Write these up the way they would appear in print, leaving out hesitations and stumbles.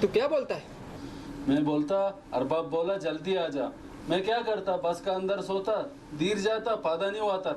तू क्या बोलता है? मैं बोलता अरबाब बोला जल्दी आ जा। मैं क्या करता बस का अंदर सोता देर जाता पादानी वातर।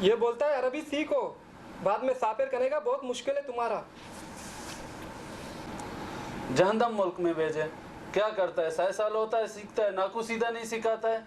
ये बोलता है अरबी सीखो, बाद में साफिर करने का बहुत मुश्किल है तुम्हारा। जहन्नम मुल्क में भेजे क्या करता है 100 साल होता है सीखता है नाकू सीधा नहीं सिखाता है।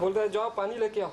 बोलता है जाओ पानी लेके आओ।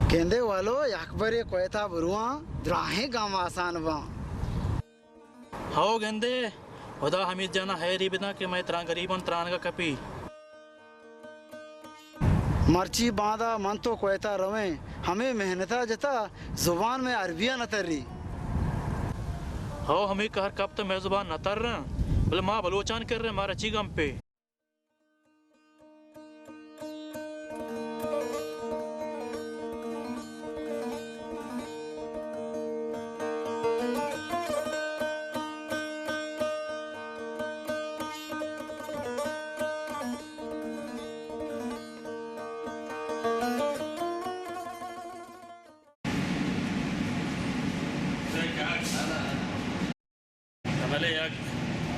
कहंदे वालो अकबर कोयता बरुआ द्राहे गांव आसान बा। हाओ गेंदे खुदा हमीद जाना है री बिना कि मैं त्रां गरीबन त्रान का कपी मर्ची बांधा मन तो कोयता रवे हमें मेहनता जता जुबान में अरबिया न तर्री। हाओ हमें कहर कब तो मैं जुबान न तर रहा बोले माँ बलोचान कर रहे मारा चीगम पे।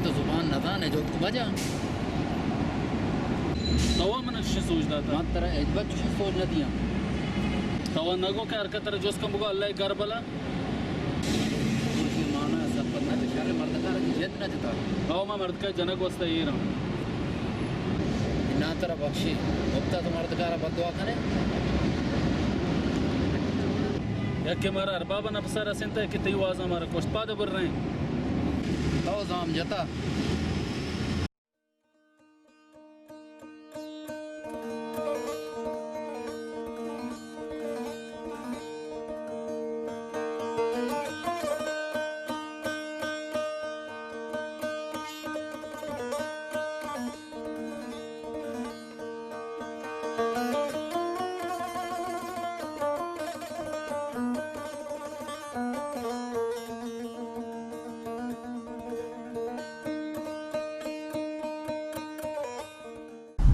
तो जुबान नदान है जो बजा तवा मन अच्छी सोचता था मात्र एजबत जो सोच न दिया तवा नगो के हरकत रहे जो उसका मुगा अल्लाह गरबला कुर्सी माना सब पता है शहर मर्दकार की जिद न देता हाओ मैं मर्द का जनक वस्ता ये रहा ना तरह बख्शी मुक्ता तो मर्दकार बदुआ करे या कि हमारा अरबाब नफसा रसिंता है कि तई वाज हमारा कोष्पा दबर रहे हैं तो जाम जता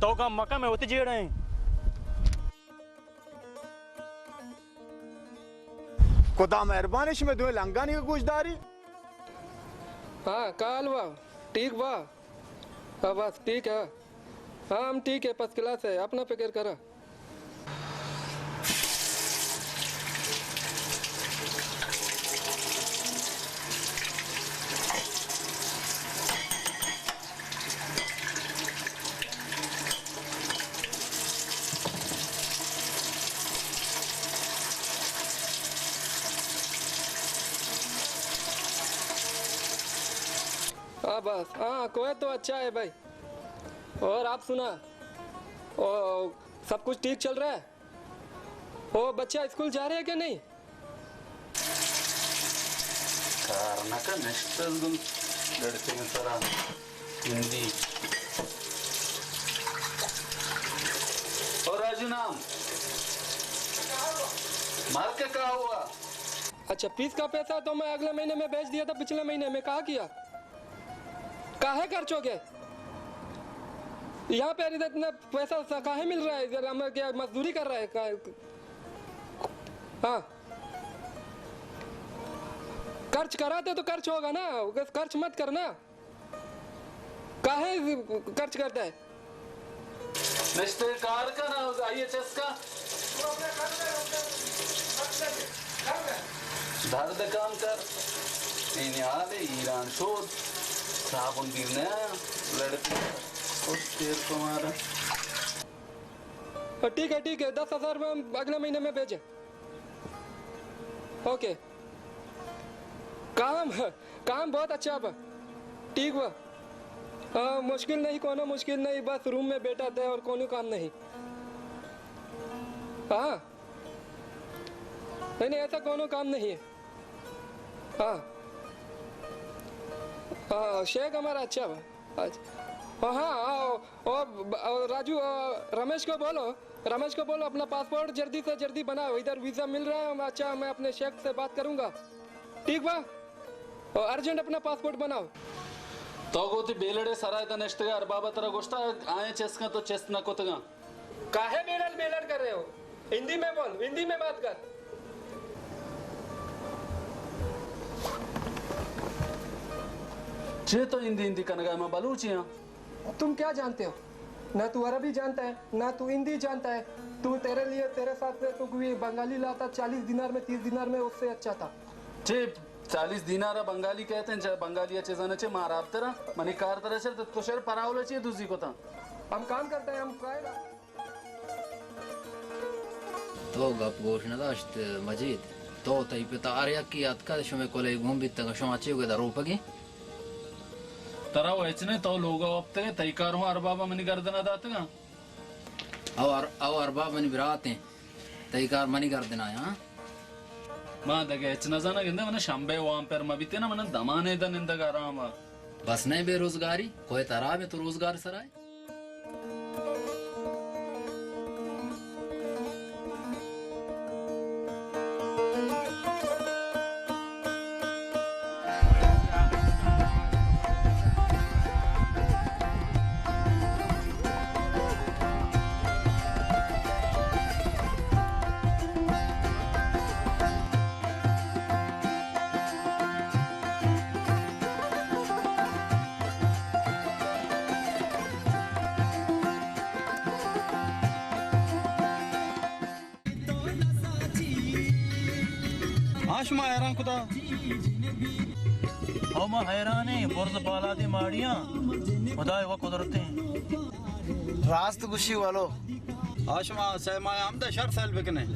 तो का मक्का में होते जी रहे हैं खुदा मेहरबानी में दो लंगानी की गुजदारी हाँ काल वाह ठीक वाह हाँ बस ठीक है हाँ हम ठीक है फर्स्ट क्लास है अपना फिक्र करा हाँ बस हाँ कोई तो अच्छा है भाई और आप सुना और सब कुछ ठीक चल रहा है ओ बच्चा स्कूल जा रहे हैं क्या नहीं karena kan nestel dum dari tengah Hindi और राजू नाम मार के क्या हुआ अच्छा फीस का पैसा तो मैं अगले महीने में भेज दिया था पिछले महीने में कहा किया काहे खर्च हो गए यहाँ पे इतना पैसा काहे मिल रहा है जरा मैं क्या मजदूरी कर रहा है हाँ खर्च कराते तो खर्च होगा ना खर्च मत करना काहे खर्च करता है नेक्स्ट कार का ना IHS का दर्द काम कर इन्हें ईरान शोध साबुन गिरने लड़के उस शेर को मारा ठीक है 10,000 में हम अगले महीने में भेजें ओके काम बहुत अच्छा है ठीक हुआ हाँ मुश्किल नहीं कोनो मुश्किल नहीं बस रूम में बैठा थे और कोनो काम नहीं हाँ नहीं ऐसा कोनो काम नहीं है हाँ हाँ शेख हमारा अच्छा है हाँ और राजू रमेश को बोलो अपना पासपोर्ट जल्दी से जल्दी बनाओ इधर वीज़ा मिल रहा है अच्छा मैं अपने शेख से बात करूंगा ठीक बा और अर्जेंट अपना पासपोर्ट बनाओ तो गोती बेलड़े सराय दा नेक्स्ट यार बाबा तेरा गोश्ता आए चेस का तो चेस ना कोतगा काहे बेलड़ कर रहे हो हिंदी में बोल हिंदी में बात कर चे तो हिंदी कनगा मैं बलूचियां तुम क्या जानते हो ना तू अरबी जानता है ना तू हिंदी जानता है तू तेरे साथ में तू कोई बंगाली लाता 40 दिनार में 30 दिनार में उससे अच्छा था चे 40 दिनारा बंगाली कहते हैं बंगाली अच्छे जाने चे मारा तेरा मनी कार तरह से तो शेर परावलो चाहिए दूसरी को था हम काम करते हैं हम काय तो गप गोशना दाश्त मजीद तो तई पे तारिया की याद का शमे कोले घूम भी तक शमा चे उगे दारो पगी तरा वो इतने तो लोग अब तक तैकार हो अरबाबा मनी गर्दना दाते का और अरबाब मनी बिराते तैकार मनी गर्दना हां मां दगे इतना जाना गिंदे मने शंबे वाम पर मबिते ना मने दमाने दन इंदगा आराम बस नहीं बेरोजगारी कोई तरह में तो रोजगार सराय आशमा हैरान खुदा हम हैरान है बुर्ज बाला दी माड़ियां खुदा वो कुदरतें रास्त गुशी वालो आशमा सहमा हमदा शर साल बिकने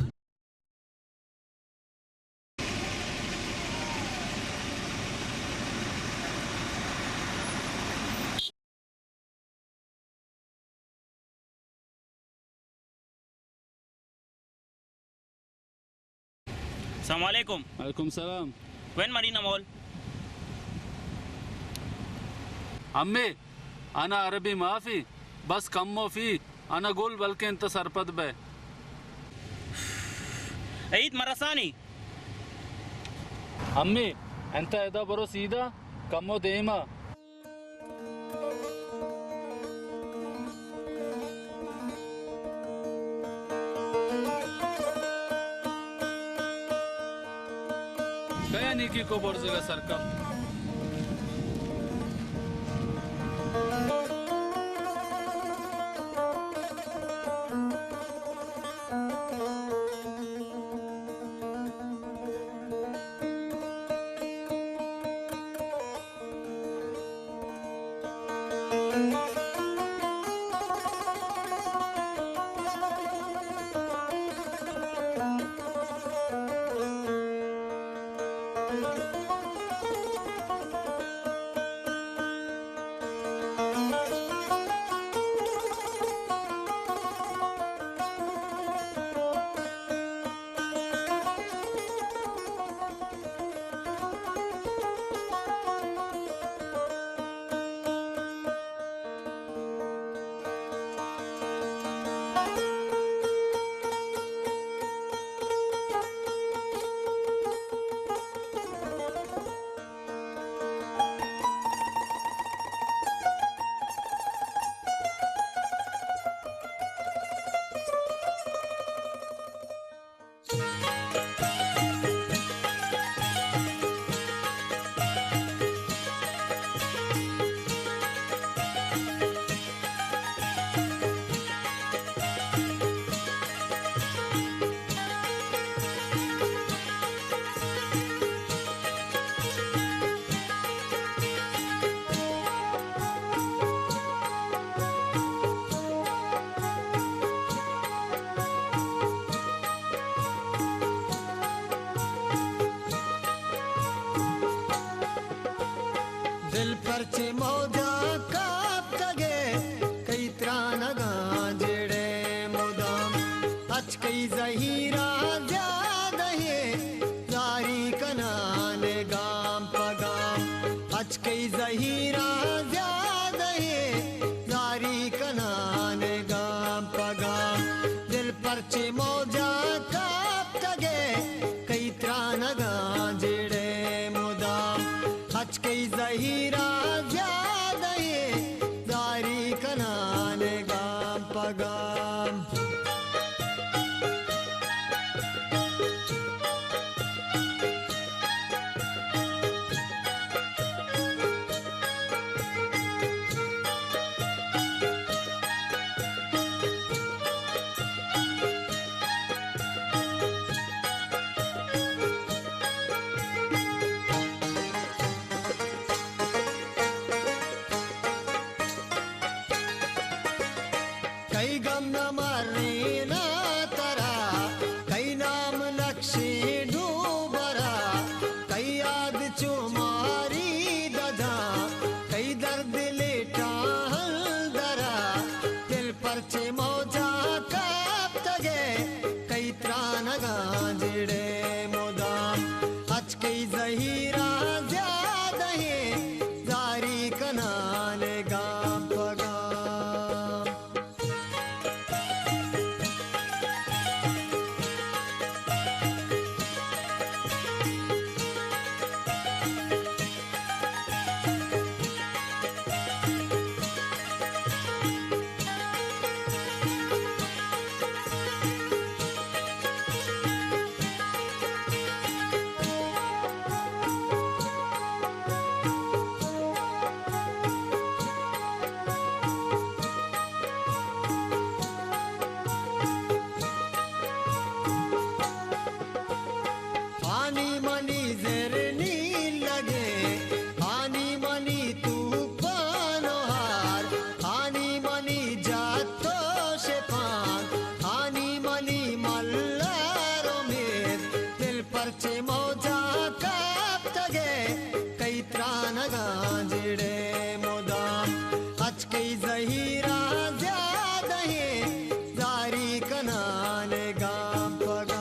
Assalamualaikum. Waalaikumsalam. When Marina Mall? अम्मी अना अरबी माफी बस कम्मो फी अना गोल बल्कि इंत सरपद बे Eid Marasani. అమ్మి ఎంత ఏదో బరో సీదా కమ్మో దేమా నీకు కో బొర్జుగా సర్కా दिल पर चे मौजा काप तगे कई त्रान गांजड़े मुदाम अच कई जहीरा ज्यादा है जारी कनाने गाम पगाम अच कई जहीरा ज्यादा है जारी कनाने गाम पगाम दिल पर चे मौजा काप तगे कई त्रान गांजड़े मुदाम अच कई जहीरा ज्यादा है जारी कनाने गाम पगाम कई गम न मरने न तरा कई नाम लक्ष्य डूबरा कई याद चुमारी दधा कई दर्द लेटा हल्दरा दिल पर चे मौजा काप तगे कई त्रान गांजड़े मुदाम अच कई जहीरा ज्यादा है जारी कनाने गाम पगाम आनी मनी जरनी लगे आनी मनी तूफान हार आनी मनी जातो शेफान आनी मनी मल्लारो में दिल पर चे मौजा काप तगे कई त्रान गांजड़े मुदाम अच कई जहीरा ज्यादा है जारी कनाने गाम पगाम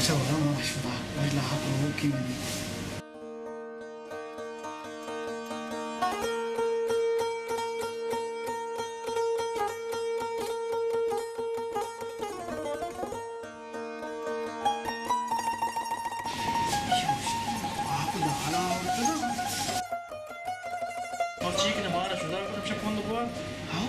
अच्छा हो रहा माशा अल्लाह प्रभु की मिली और चीक ने मारा शुदा कर चक बंद हुआ हाँ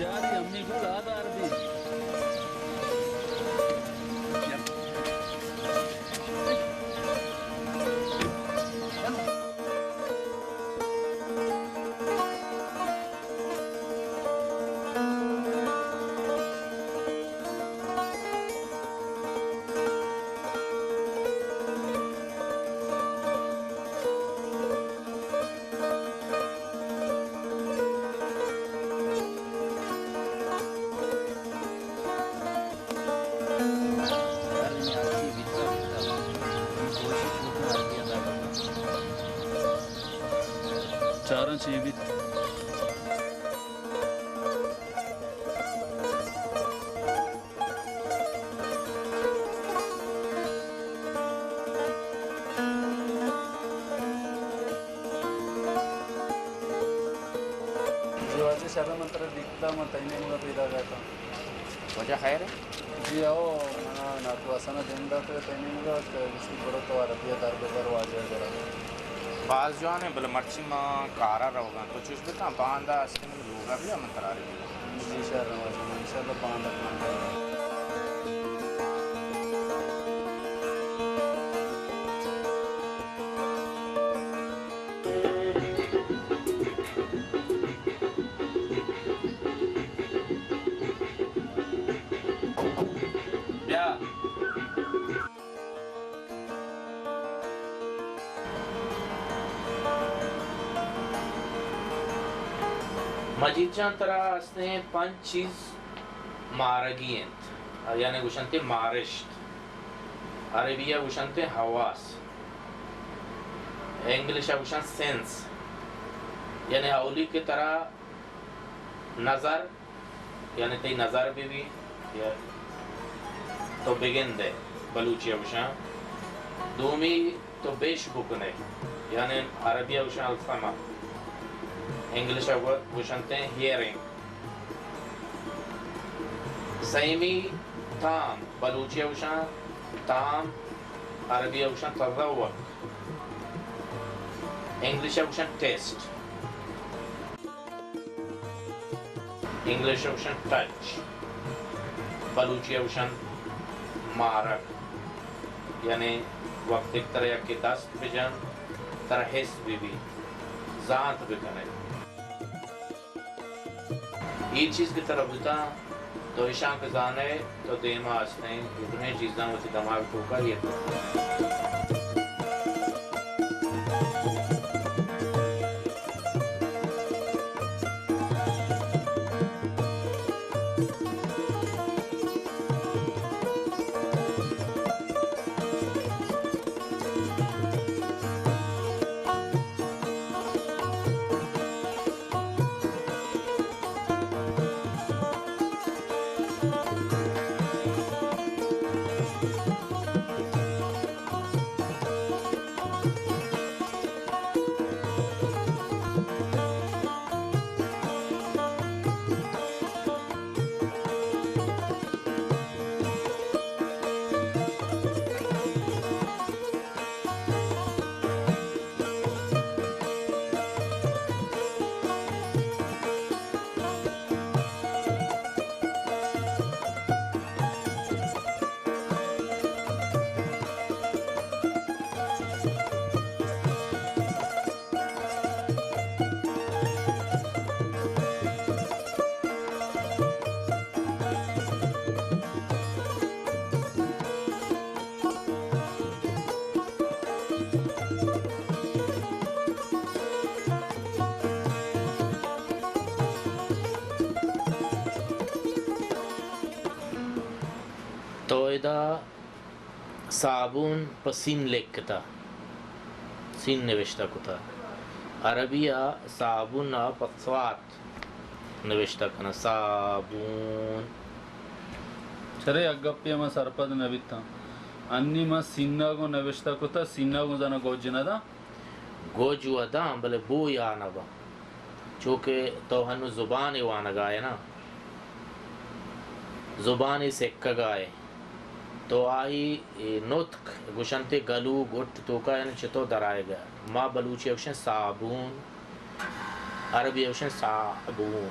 जारी अम्मी को याद आ रही चारण चाहिए भी जीवाचे शाला मंत्र दिखता मग तैने मुलं पैदा करता वजह खैर है जी आओ मना नातू असना जिंदा तो तैने मुलं इसकी बड़ो तो अरबिया दार बेदार वाजे जरा बाज जो है बल मर्ची माँ कारा रहोगा तो चुज बेटा बांधा अस्किन लोगा भी हम तरारी इंशाल्लाह बांधा मजीदजान तरा असने 5 चीज मारगियंत यानी गुशंते मारिश्त अरबिया गुशंते हवास इंग्लिश गुशन सेंस यानी औली की तरह नजर यानी ते नजर भी या तो बिगिन दे बलूचिया गुशन दूमी तो बेश बुकने यानी अरबिया गुशन अल्फमा इंग्लिश गुशंते हियरिंग सैमी ताम बलूचिया गुशन ताम अरबिया गुशन तज़व्वुक इंग्लिश गुशन टेस्ट इंग्लिश गुशन टच बलूचिया गुशन मारक यानी वक्त एक तरह के दस्त बिजन तरह हिस भी जात बिकने ये चीज की तरफ होता तो ईशान के जाने तो देमा असने इतने चीज़ां वो दिमाग को का ये तो इदा साबुन पसीन लेकता सीन नविश्ता कुता अरबिया साबुन पत्वात नविश्ता कना साबुन चरे अगप्य मा सरपद नविता अन्नी मा सिन्ना को नविश्ता कुता सिन्ना को जना गोजना गोजुअदा बले बो या नबा चूँकि तो हनु जुबान वाना गाए ना जुबान सेक्का गाए तो आई नुत्क गुशंते गलू गुट तो का यानी चितो दराएगा माँ बलूची अवश्य साबुन अरबी अवश्य साबुन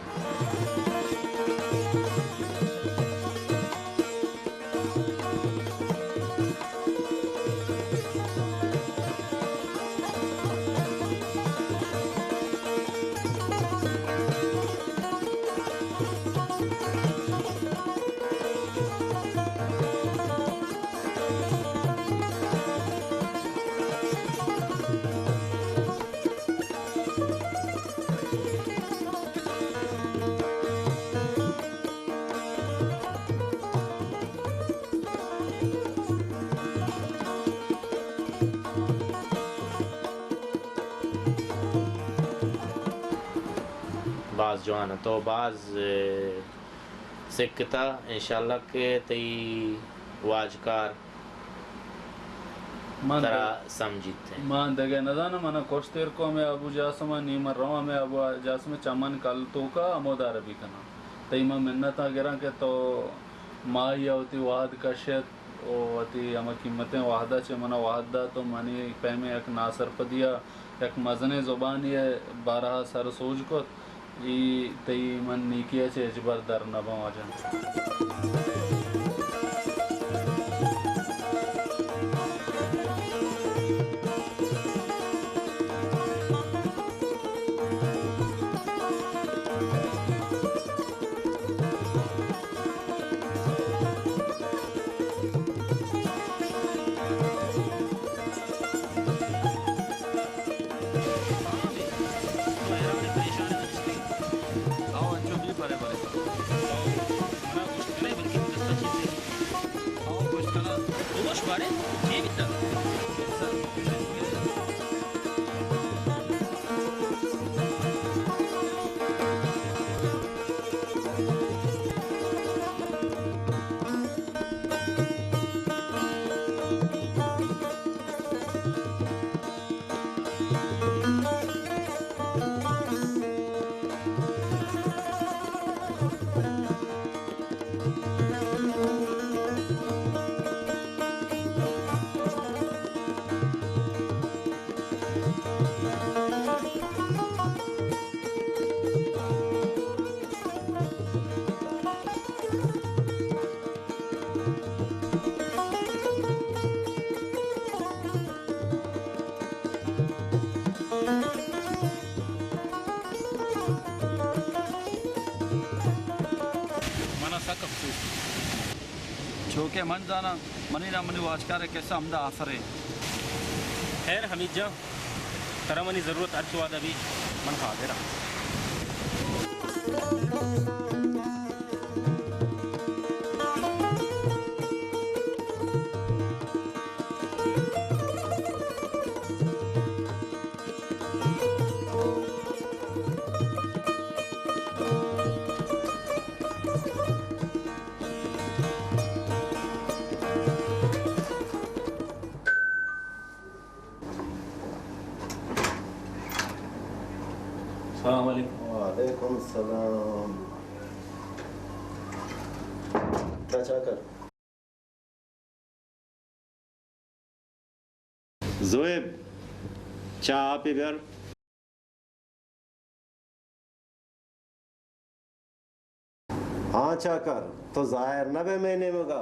बाज जो आना तो बाज सिक्कता इंशाल्लाह के तई वाजकार तरह समझते मान दगे नदाना मना कोस्तेर को में अबू जासमा नीमर रवा में अबू जासम चमन कल तो का अमोद अरबी कना तई मा मिन्नता गिरा के तो मा यवती वाहद कशत ओ अति अम कीमतें वाहदा चे मना वाहदा तो मानी पैमे एक नासर पदिया एक मजने जुबान ये 12 सर सोच को ई तई मन नीकिया चे अजबर दर नबा वजन बारे ये भी था छोके मन जाना मनी ना मनी वाचकार कैसा हमदा आसर है खैर हमीद जा तरा मनी ज़रूरत अर्ज वाद अभी मन हाजिर वालेकुम सलाम। क्या चाकर जोएब चाह पे घर हाँ चाकर तो जाहिर न बे महीने में गा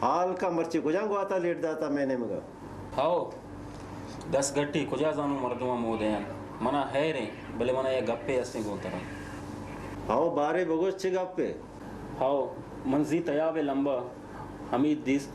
हाल का मर्ची कुजांगो आता लेट जाता महीने में गा हाओ 10 गट्टी कुजा जानू मर्दुमा मोदेन मना है रे भले मना ये गप्पे असने गोतरा हाओ बारे बगोश चे गप्पे हाओ मंजी तयाबे लंबा हमीद दिस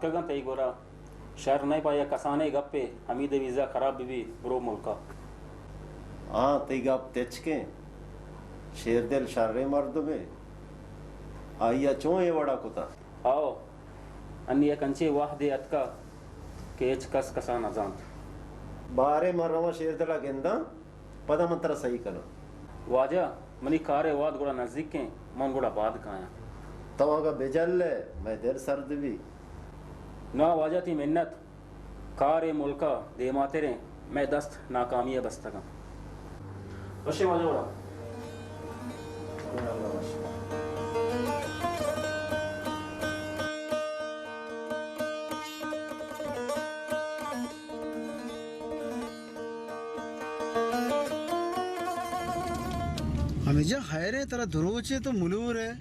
कगन तई गोरा शहर नहीं पाया कसाने गप्पे हमीद वीजा खराब भी ब्रो मुल्का हाँ तई गप तेच के शेर दिल शर्रे मर्द में आइया चो ये वड़ा कुता आओ अन्य कंचे वाह दे अतका केच कस कसा न जान बारे मरवा शेर दिला गेंदा पदा मंत्र सही करो वाजा मनी कारे वाद गुड़ा नजदीक के मन गुड़ा बाद काया तवा का बेजल है मैं दिल सर्द भी ना वाजा थी मिन्नत कार मुल्का दे माते रे मैं दस्त नाकामी बस्तगा वशे वाजा बड़ा हमें जा खैर है तेरा दुरोचे तो मुलूर है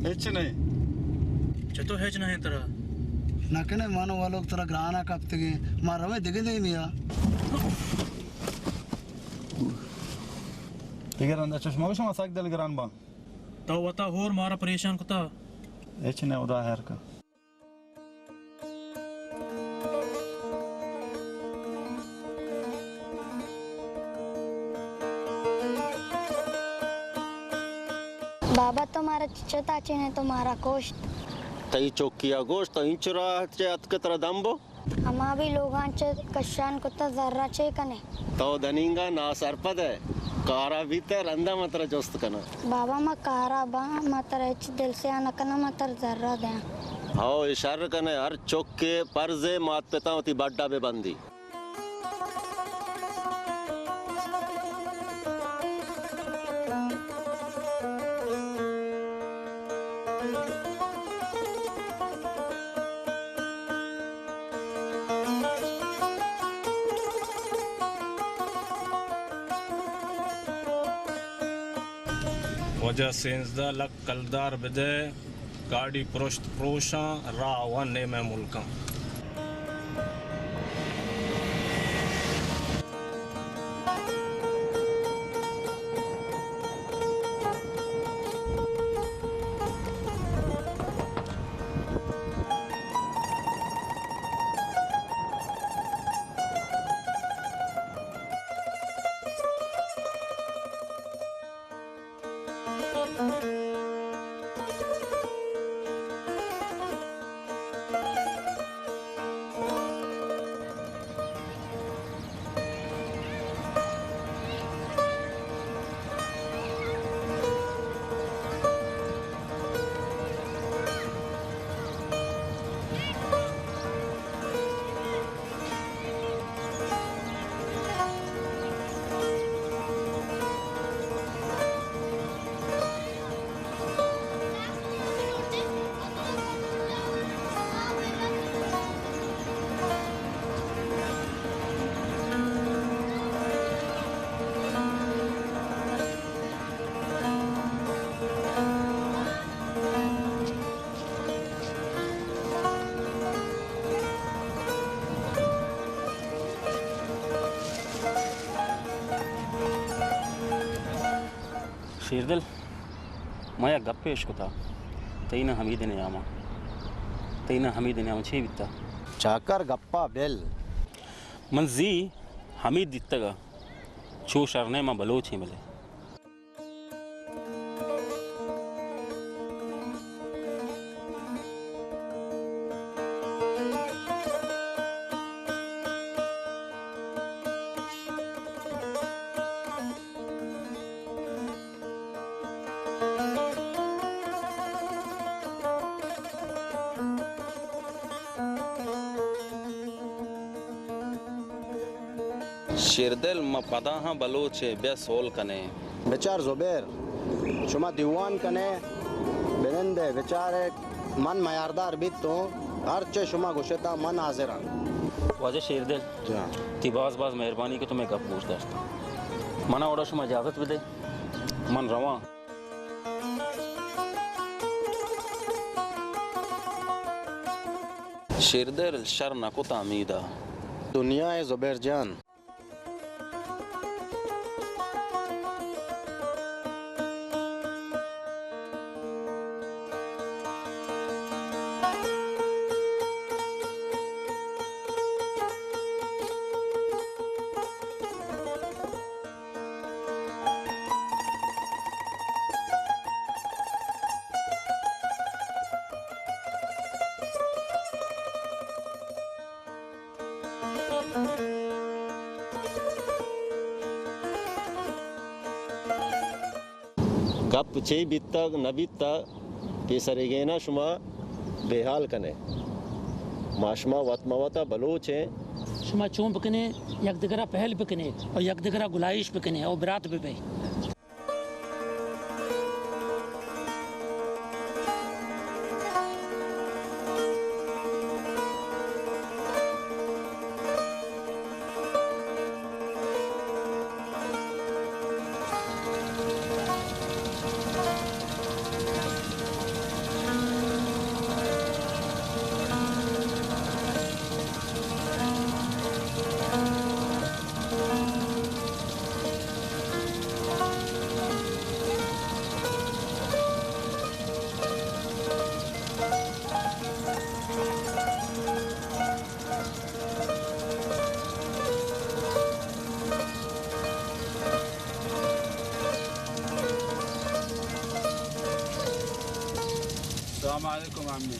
हेच नहीं चतो हेच नहीं तेरा ना कने मानो वालों तेरा ग्राना कब तक मार रहे दिखे नहीं मिया इगर अंदर चश्मा को शमा साक दल ग्रान बा तो वता होर मारा परेशान कुता हेच नहीं उदा हैर का बाबा तुम्हारा चिचता चिन्ह तुम्हारा गोश्त तई चौकिया गोश्त तो इंचुरा चे अतकतरा दंबो हमा भी लोगांचे कशान कुत्ता जर्रा चे कने तो दनिंगा ना सरपद है कारा भीतर अंदा मात्र जोस्त कना बाबा मा कारा बा मातर एच दिल से आना कना मातर जर्रा दे हाओ इशारा कने हर चौके परजे मात पेता होती बड्डा बे बंदी वजह सेंसदा लक कलदार बदे गाड़ी पुरुष प्रोशा रावन ने मैं मुल्का शेरदिल माया गप पेश को था तईना हमीद ने आमा छे बिता चाकर गप्पा बेल मंजी हमीद दित्तगा छो शरने मा बलोच है मिले शेरदिल म पदा हाँ बलोचे बे सोल कने बेचार ज़ुबैर शुमा दीवान कने बिनंदे बेचारे मन मयारदार भी तो हर चे शुमा गुशेता मन हाजिर वाजे शेरदिल ती बाज मेहरबानी के तुम्हें गप पूछ दस्ता मना ओड़ा शुमा इजाजत भी दे मन रवा शेरदिल शर नको तामीदा दुनिया है ज़ुबैर जान गप छे बित्ता न बित्ता पेसरे ना शुमा बेहाल कने माशमा वतमवता बलोच है शुमा चूम बकने यक दिगरा पहल बकने और यक दिगरा गुलाइश बकने और बरात पे अस्सलामुअलैकुम अम्मी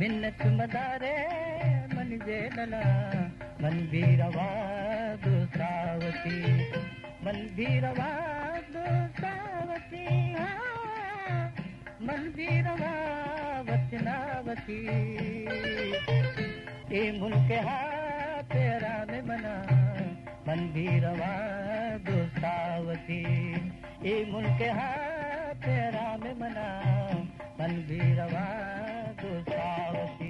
मिन्नत मदारे मन जेलना मन भीरवा दुसावती मन भीरवा दुसावती मन भीरवा वचनावती ए मुल्क हा तेरा में बना मन भीरवा दुसावती ए मुल्क हा तेरा में बना मन भीरवा दुसावती।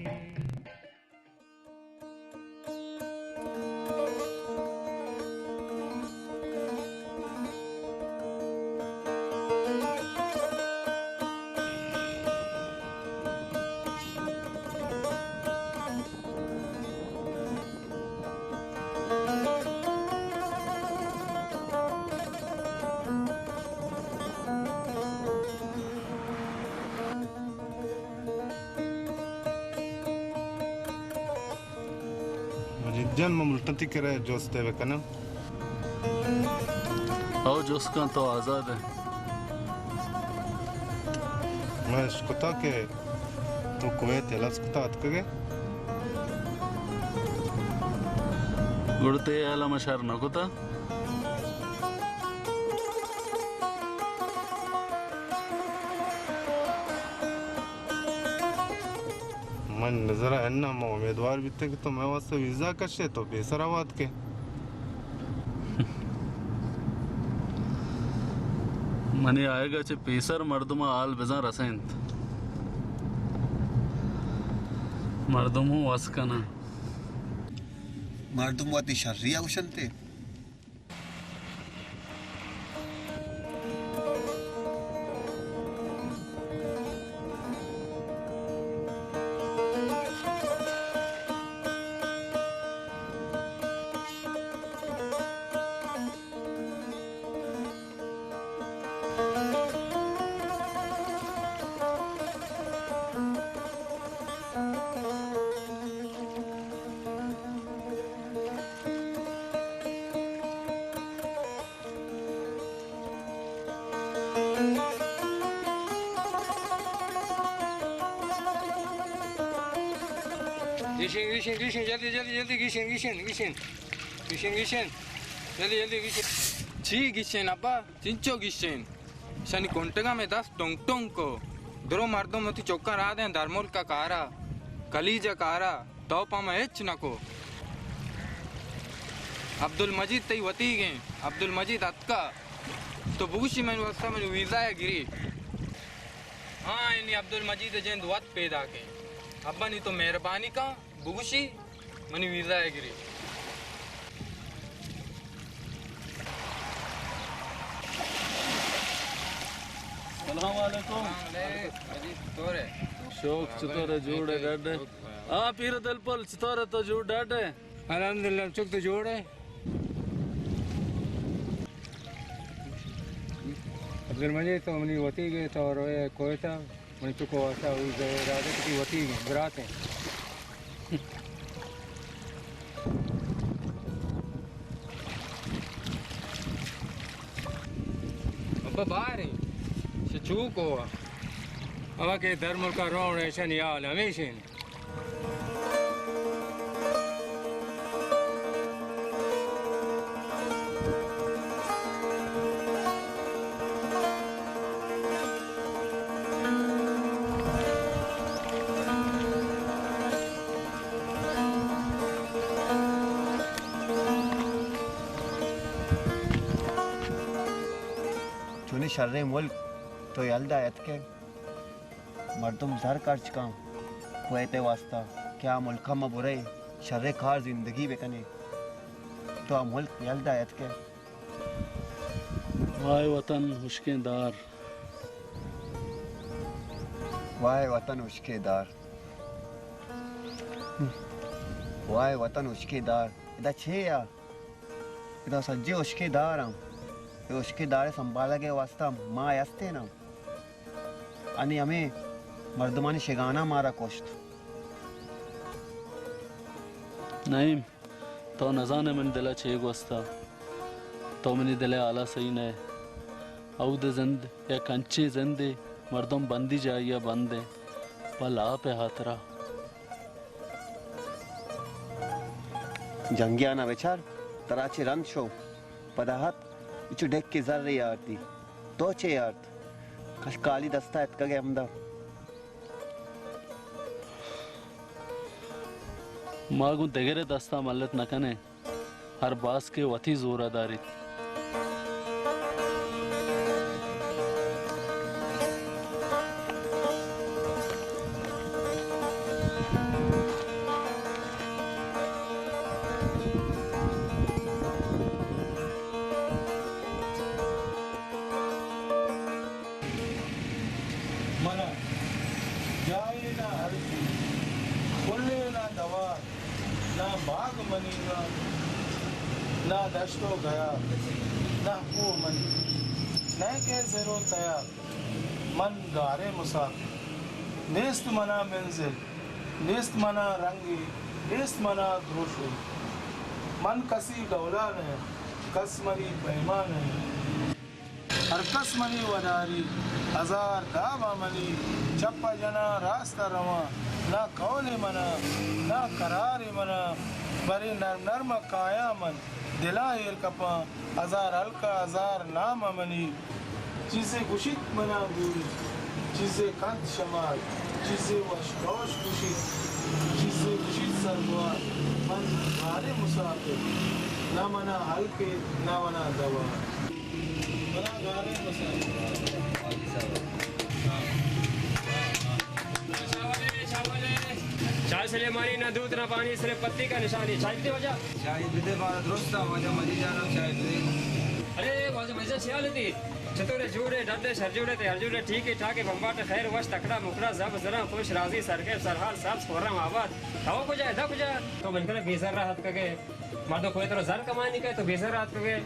जन ममलतती करे जोस्ते वे कना आओ जोस का तो आजाद है मैं स्कुता के तो कुवैत लस कुता अतके गुड़ते आला मशार नकुता मन नजर है ना मैं उम्मीदवार भी थे कि तो मैं वास्ते वीजा कशे तो बेसरावाद के मनी आएगा चे पेसर मर्दमा आल बेजा रसेंत मर्दमो वस्कना मर्दम वाती शर्रिया उशनते गिशन जल्दी जल्दी जल्दी गिशन गिशन गिशन गिशन गिशन जल्दी जल्दी गिशन ची गिशन अब्बा चिंचो गिशन शनि कोंटगा में 10 टोंग टोंग को दरो मर्दों में चौका रहा दे धर्मोल का कारा कलीजा कारा तो पामा एच नको अब्दुल मजीद तई वती गए अब्दुल मजीद अतका तो बुगुशी में वस्ता में वीजा है गिरी हाँ इन्हीं अब्दुल मजीद जेंद वत पैदा के अब्बा नहीं तो मेहरबानी का बुगुशी मनी वीजा है गिरी सलाम वालेकुम तोरे शौक चतोरे जोड़े डाडे आ पीर दलपल चतोरे तो जोड़ डाडे अल्हम्दुलिल्लाह चुक तो जोड़े अब्दुल मजीद तो मनी वती गए तो रोए कोई था मनी चुको ऐसा हुई गए राजा की वती गए बरात है अब्बा बाहर है चूक हुआ अब के धर्म का रोण ऐसा नहीं हाल हमेशा चुने शर्रे मुल्क तो यल्दा के मर्दम जर कर्ज का कुवैते वास्ता क्या मुल्का में बुरे शर्रे खार जिंदगी बेकने तो आ मुल्क यल्दा यत के वाय वतन हुश्केदार वाय वतन उश्केदार वाय वतन उश्केदार इदा छे या इदा सज्जे उश्केदार हम ये उश्केदार संभाला के वास्ता माँ यस्ते ना आणि हमें मर्दमानी शिगाना मारा कोश्त नईम तो नजाने मन दिला छेग वस्ता तो मनी दिले आला सही ने औद जिंद या कंचे जिंदे मर्दम बंदी जाए या बंदे पला पे हाथरा जंगिया ना विचार तराचे रंग शो पदाहत इचु डेक के जर रही आरती तो चे यार्थ कश काली दस्ता इतका के हमदा मागू दगरे दस्ता मल्लत नकने हर बास के वथी जोरादारी मना जाए ना हरसी खुले ना दवा ना बाग मनीगा ना दश्तो गया ना को मनी नए के जरो तया मन गारे मुसाफिर नेस्त मना मंजिल नेस्त मना रंगी नेस्त मना धोशो मन कसी गौला ने कसमरी पैमान है हर कसमनी वदारी हजार दावा मनी चप्पा जना रास्ता रवा ना कौले मना ना करारे मना बरे नर्म नर्म काया मन दिला हेर कपा हजार हल्का हजार नाम मनी चीज़े गुशित मना दूरी चीज़े कंत शमाल चीज़े वशकोश गुशित चीज़े गुशित सरगवार मन भारे मुसाफिर ना मना हल्के ना मना दवा मना गारे मुसाफिर चाय से ले मानी ना दूध ना पानी सिर्फ पत्ती का निशानी चाय पीते हो जा चाय पीते बारा दुरुस्त वजह मजी जाना चाय पीते अरे वजह मजा सियाल थी चतुरे जूड़े डड्डे सरजूड़े ते हरजूड़े ठीक है ठाके बम्बाट खैर वश तकड़ा मुकड़ा जब जरा खुश राजी सरके सरहाल सब सोरम आबाद हवा को जाए दक जा तो मन करे बेसर राहत कगे मर्दो कोई तो जर कमानी के तो बेसर राहत कगे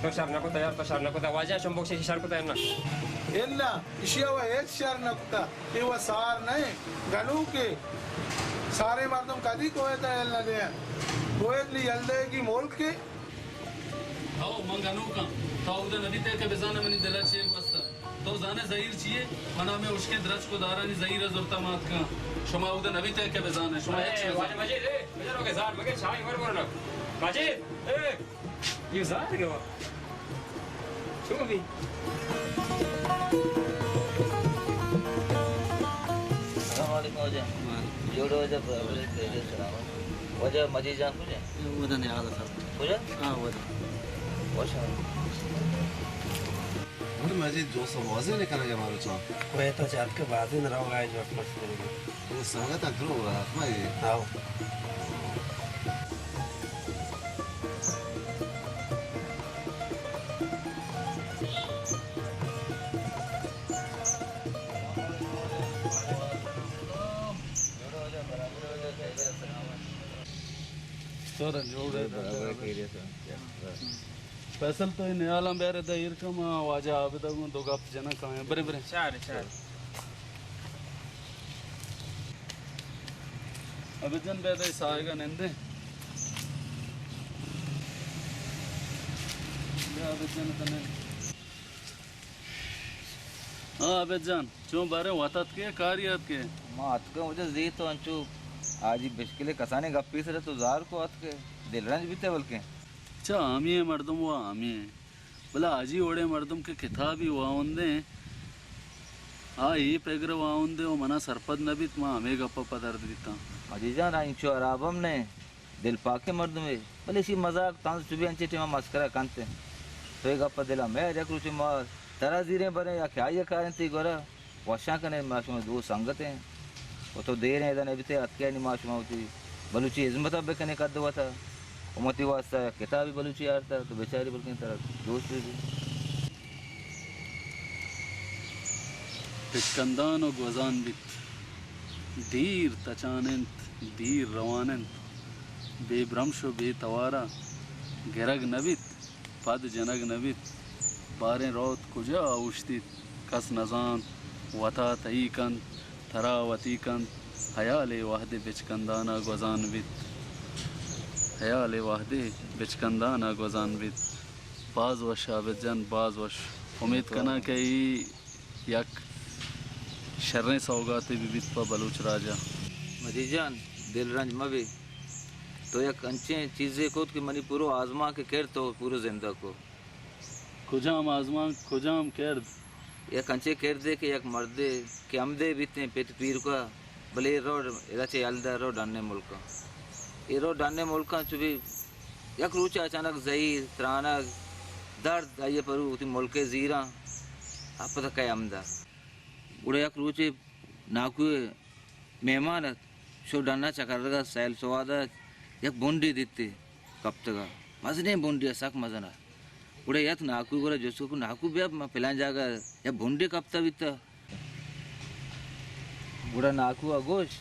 तो शरना को तैयार तो शरना को वाजा चंबक से शर को तैयार ना इन्ना इशियावा एक शर नक्ता ये वो सार नहीं गलू के सारे मर्दम कदी कोई तो एल न दे कोई ली यल्दे की मोल के आओ मंगानू का तो उधर नदी तक के बेजाने मनी दिला चाहिए बस्ता तो जाने जाहिर चाहिए मना में उसके द्रज को दारानी जाहिर जरूरत मात का शुमा उधर नदी तक के बेजाने शुमा एक चीज वाजे मजे ए बेचारो के जार मगे चाय वर वर ना मजे ए ये जार के वो शो भी वजह जोड़ो वजह वजह मजी जान पूछे वजह नहीं आला था पूछे हाँ वजह वजह उन्हें मजीद जो सब वाज़े नहीं करना जमारो चाह कोई तो चाट के बाद ही न रहोगा जो अपना करेंगे वो संगत अग्रो रहा मैं आओ सर जोड़े पैसल तो इन आलम बेरे द इरकम वाजा आबदा दो गप जना का बरे बरे चार चार अबजन बेदा सायगा नंदे या अबजन तने हां अबजन जो बारे वातात के कारियत के मात का मुझे जी तो अंचू आज ही बिस्किले कसाने गप्पी से तो जार को आत के दिल रंज बीते बल्कि अच्छा आमी है मर्दम वो आमी है भला आजी ओड़े मर्दम के किताब ही वाउंदे ये पेगर वाउंदे वो मना सरपद नबीत मां हमें गप्पा पदार्थ दीता अजीजा ना इंचो आराबम ने दिल पाके मर्द में भले सी मजाक तांस चुबी अंचे टीमा मस्करा कांते तो एक गप्पा दिला मैं रखलू ची मार तरा जीरे बरे या क्या ये कारण ती गोरा वशा कने माशुम दो संगत हैं वो तो दे रहे हैं इधर अभी ते अत्या नहीं माशुम होती बलूची इज़्मत अब कने कर दो था उमती वास्ता किताबी बलूची आरता तो बेचारी बल्कि तरह दोस्त भी पिचकंदान और गवजान बित दीर तचानंत दीर रवानंत बेब्रमशो बेतवारा गिरग नबित पद जनग नबित बारें रोत कुजा औश्तित कस नजान वता तईकंत थरा वतीकंत हयाले वाहदे बिचकंदाना गवजान बित हयाले वाहदे बिचकंदाना गवजान बित बाज वश आबिद जन बाज वश उम्मीद करना कि यक शर्रें सौगाते बिबित पा बलूच राजा मजीजान दिल रंज मबे तो यक अंचे चीज़ें को कि मनी पूरो आजमा के केर तो पूरे जिंदा को कुजाम आजमा कुजाम केर यक अंचे केर दे के यक मर्दे के हमदे बीते पेट पीर का भले रोड इलाचे अलदा रोड अन्य मुल्का ये रोड अन्य मुल्का चुभी यक रूचा अचानक ज़हीर त्राना दर्द आइए परू उती मुल्के ज़ीरा आप पता क्या हमदा उड़े यक रूचे नाकुए मेहमान शो डरना चकरगा सैल स्वादा यक बुंडी दित्ते कब तक मजने बुंडी सक मजना उड़े यक नाकू गोरा जोसो को नाकू भी अब पिलान जागा या बुंडी कब तक बिता उड़ा नाकू अगोश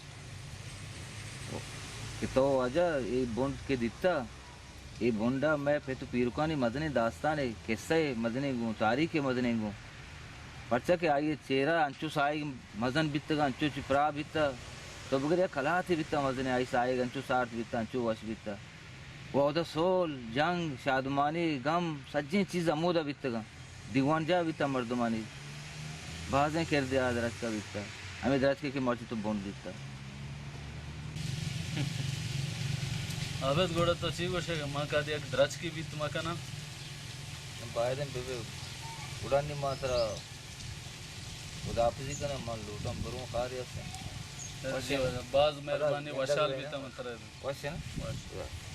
तो आजा ये बुंड के दित्ता ये बुंडा मैं फिर तो पीरकानी मदने दास्तान है किस्सा है मदने गो तारीख है मदने गो पर्चा के आइए चेहरा अंचु साई मजन बित्ता अंचु चिपरा बित्ता तो बगैर कला थी बित्ता मजने आई साई अंचु साठ बित्ता अंचु वश बित्ता वो उधर सोल जंग शादमानी गम सज्जी चीज़ अमोदा बित्ता दीवान जा बित्ता मर्दमानी बाजें कर दिया दरज का बित्ता हमें दरज के मर्जी तो बोन बित्ता अबे गोड़ा तो चीज़ वैसे माँ का दिया दरज की बित माँ का ना बायदन बेबे उड़ानी मात्रा उदापसी करना मान लो तम बरूं कार्य से बाज मेहरबानी वशाल भी तम तरह वश है ना